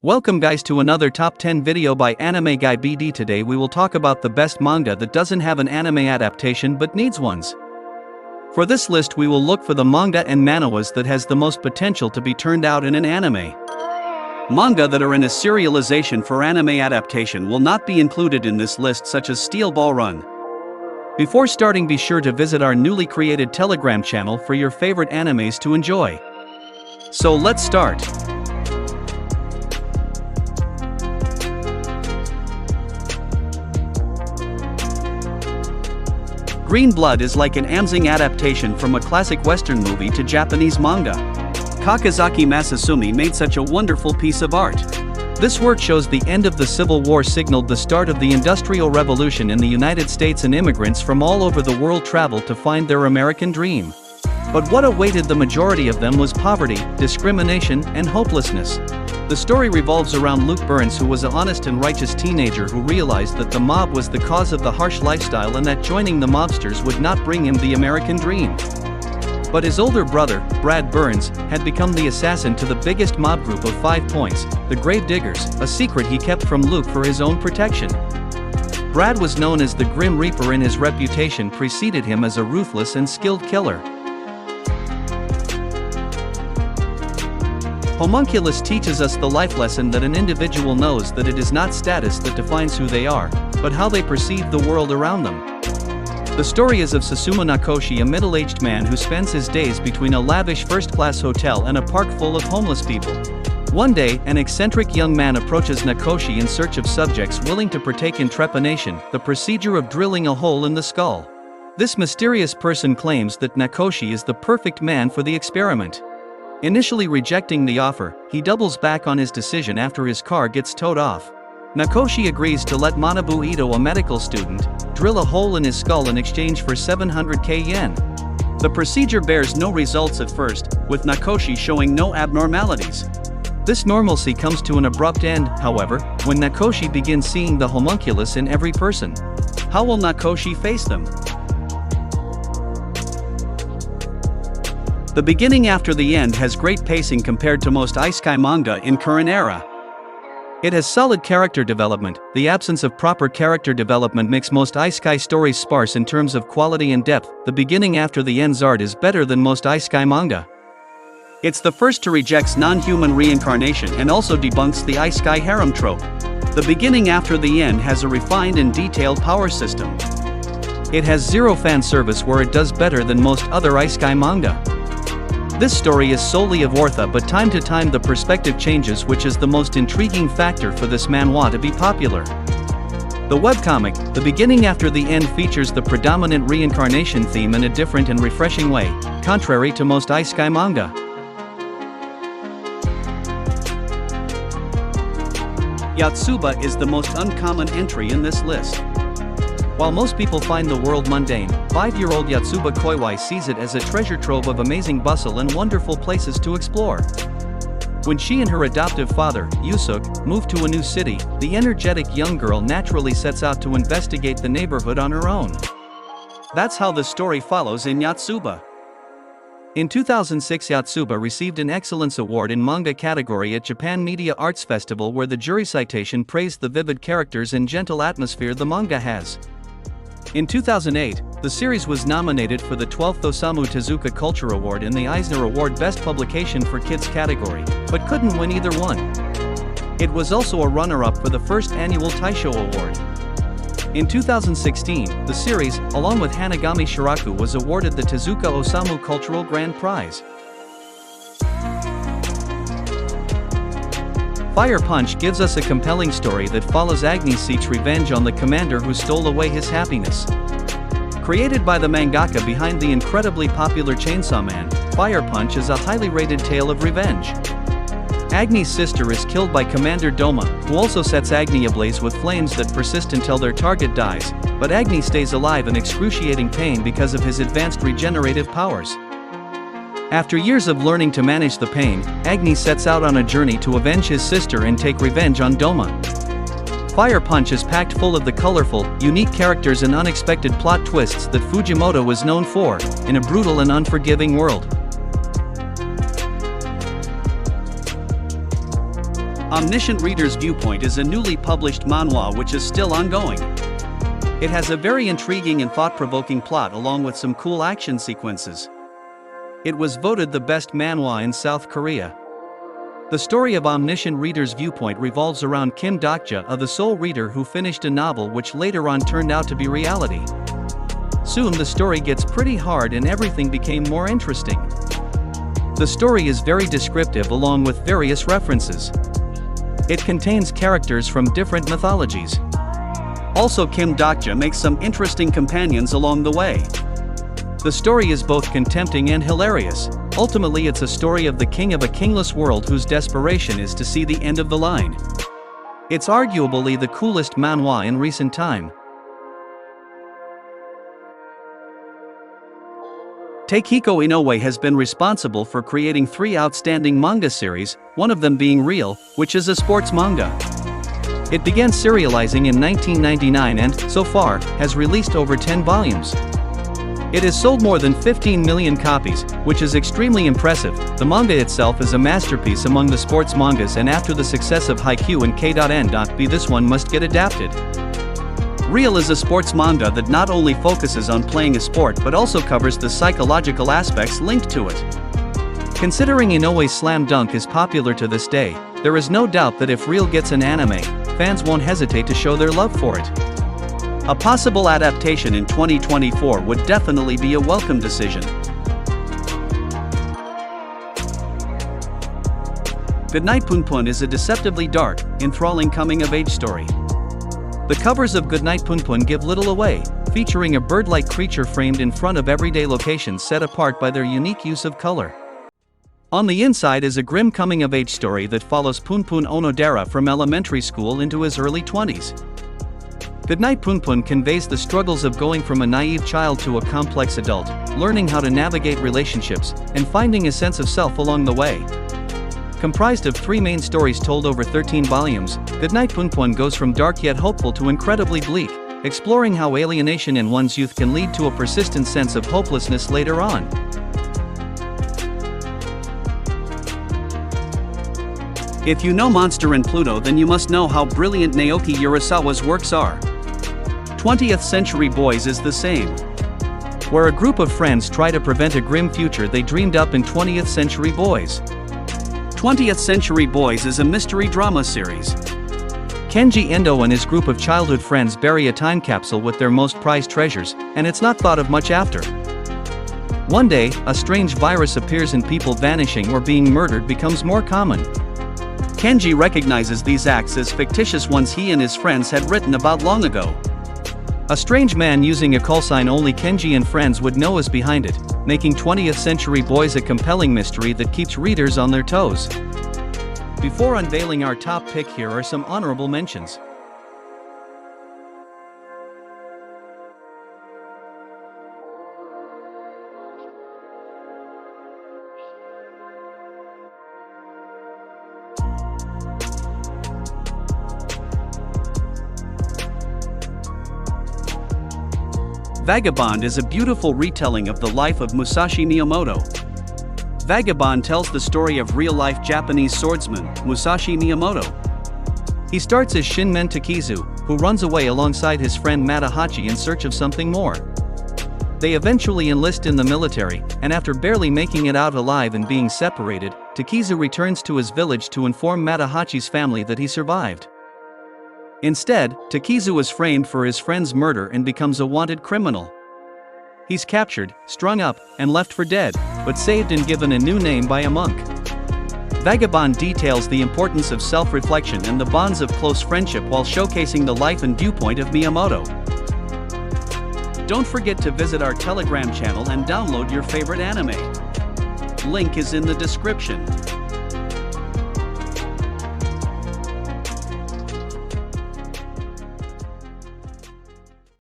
Welcome guys to another top 10 video by Anime Guy BD. Today we will talk about the best manga that doesn't have an anime adaptation but needs ones. For this list we will look for the manga and manhwas that has the most potential to be turned out in an anime. Manga that are in a serialization for anime adaptation will not be included in this list, such as Steel Ball Run. Before starting, be sure to visit our newly created Telegram channel for your favorite animes to enjoy. So let's start. Green Blood is like an amazing adaptation from a classic Western movie to Japanese manga. Kakizaki Masasumi made such a wonderful piece of art. This work shows the end of the Civil War signaled the start of the Industrial Revolution in the United States, and immigrants from all over the world traveled to find their American dream. But what awaited the majority of them was poverty, discrimination, and hopelessness. The story revolves around Luke Burns, who was an honest and righteous teenager who realized that the mob was the cause of the harsh lifestyle and that joining the mobsters would not bring him the American dream. But his older brother, Brad Burns, had become the assassin to the biggest mob group of 5 Points, the Grave Diggers, a secret he kept from Luke for his own protection. Brad was known as the Grim Reaper, and his reputation preceded him as a ruthless and skilled killer. Homunculus teaches us the life lesson that an individual knows that it is not status that defines who they are, but how they perceive the world around them. The story is of Susumu Nakoshi, a middle-aged man who spends his days between a lavish first-class hotel and a park full of homeless people. One day, an eccentric young man approaches Nakoshi in search of subjects willing to partake in trepanation, the procedure of drilling a hole in the skull. This mysterious person claims that Nakoshi is the perfect man for the experiment. Initially rejecting the offer, he doubles back on his decision after his car gets towed off. Nakoshi agrees to let Manabu Ito, a medical student, drill a hole in his skull in exchange for 700k yen. The procedure bears no results at first, with Nakoshi showing no abnormalities. This normalcy comes to an abrupt end, however, when Nakoshi begins seeing the homunculus in every person. How will Nakoshi face them? The beginning after the end has great pacing compared to most isekai manga in current era. It has solid character development. The absence of proper character development makes most isekai stories sparse in terms of quality and depth. The beginning after the end's art is better than most isekai manga. It's the first to reject non-human reincarnation and also debunks the isekai harem trope. The beginning after the end has a refined and detailed power system. It has zero fan service, where it does better than most other isekai manga. This story is solely of Ortha, but time to time the perspective changes, which is the most intriguing factor for this manhwa to be popular. The webcomic, The Beginning After the End, features the predominant reincarnation theme in a different and refreshing way, contrary to most isekai manga. Yotsuba is the most uncommon entry in this list. While most people find the world mundane, 5-year-old Yotsuba Koiwai sees it as a treasure trove of amazing bustle and wonderful places to explore. When she and her adoptive father, Yusuk, move to a new city, the energetic young girl naturally sets out to investigate the neighborhood on her own. That's how the story follows in Yotsuba. In 2006, Yotsuba received an Excellence Award in Manga category at Japan Media Arts Festival, where the jury citation praised the vivid characters and gentle atmosphere the manga has. In 2008, the series was nominated for the 12th Osamu Tezuka Culture Award and the Eisner Award Best Publication for Kids category, but couldn't win either one. It was also a runner-up for the first annual Taisho Award. In 2016, the series, along with Hanagami Shiraku, was awarded the Tezuka Osamu Cultural Grand Prize. Fire Punch gives us a compelling story that follows Agni seeks revenge on the commander who stole away his happiness. Created by the mangaka behind the incredibly popular Chainsaw Man, Fire Punch is a highly rated tale of revenge. Agni's sister is killed by Commander Doma, who also sets Agni ablaze with flames that persist until their target dies, but Agni stays alive in excruciating pain because of his advanced regenerative powers. After years of learning to manage the pain, Agni sets out on a journey to avenge his sister and take revenge on Doma. Fire Punch is packed full of the colorful, unique characters and unexpected plot twists that Fujimoto was known for, in a brutal and unforgiving world. Omniscient Reader's Viewpoint is a newly published manhwa which is still ongoing. It has a very intriguing and thought-provoking plot along with some cool action sequences. It was voted the best manhwa in South Korea. The story of Omniscient Reader's Viewpoint revolves around Kim Dokja, the sole reader who finished a novel which later on turned out to be reality. Soon the story gets pretty hard and everything became more interesting. The story is very descriptive along with various references. It contains characters from different mythologies. Also, Kim Dokja makes some interesting companions along the way. The story is both contempting and hilarious. Ultimately, it's a story of the king of a kingless world whose desperation is to see the end of the line. It's arguably the coolest manhwa in recent time. Takehiko Inoue has been responsible for creating 3 outstanding manga series, one of them being Real, which is a sports manga. It began serializing in 1999 and, so far, has released over 10 volumes. It has sold more than 15 million copies, which is extremely impressive. The manga itself is a masterpiece among the sports mangas, and after the success of Haikyuu and K.N.B, this one must get adapted. Real is a sports manga that not only focuses on playing a sport but also covers the psychological aspects linked to it. Considering Inoue's slam dunk is popular to this day, there is no doubt that if Real gets an anime, fans won't hesitate to show their love for it. A possible adaptation in 2024 would definitely be a welcome decision. Goodnight Punpun is a deceptively dark, enthralling coming-of-age story. The covers of Goodnight Punpun give little away, featuring a bird-like creature framed in front of everyday locations set apart by their unique use of color. On the inside is a grim coming-of-age story that follows Punpun Onodera from elementary school into his early 20s. Goodnight Punpun conveys the struggles of going from a naive child to a complex adult, learning how to navigate relationships, and finding a sense of self along the way. Comprised of 3 main stories told over 13 volumes, Goodnight Punpun goes from dark yet hopeful to incredibly bleak, exploring how alienation in one's youth can lead to a persistent sense of hopelessness later on. If you know Monster and Pluto, then you must know how brilliant Naoki Urasawa's works are. 20th Century Boys is the same. Where a group of friends try to prevent a grim future they dreamed up in 20th Century Boys. 20th Century Boys is a mystery drama series. Kenji Endo and his group of childhood friends bury a time capsule with their most prized treasures, and it's not thought of much after. One day, a strange virus appears and people vanishing or being murdered becomes more common. Kenji recognizes these acts as fictitious ones he and his friends had written about long ago. A strange man using a call sign only Kenji and friends would know is behind it, making 20th Century Boys a compelling mystery that keeps readers on their toes. Before unveiling our top pick, here are some honorable mentions. Vagabond is a beautiful retelling of the life of Musashi Miyamoto. Vagabond tells the story of real-life Japanese swordsman, Musashi Miyamoto. He starts as Shinmen Takizu, who runs away alongside his friend Matahachi in search of something more. They eventually enlist in the military, and after barely making it out alive and being separated, Takizu returns to his village to inform Matahachi's family that he survived. Instead, Takizu is framed for his friend's murder and becomes a wanted criminal. He's captured, strung up, and left for dead, but saved and given a new name by a monk. Vagabond details the importance of self-reflection and the bonds of close friendship while showcasing the life and viewpoint of Miyamoto. Don't forget to visit our Telegram channel and download your favorite anime. Link is in the description.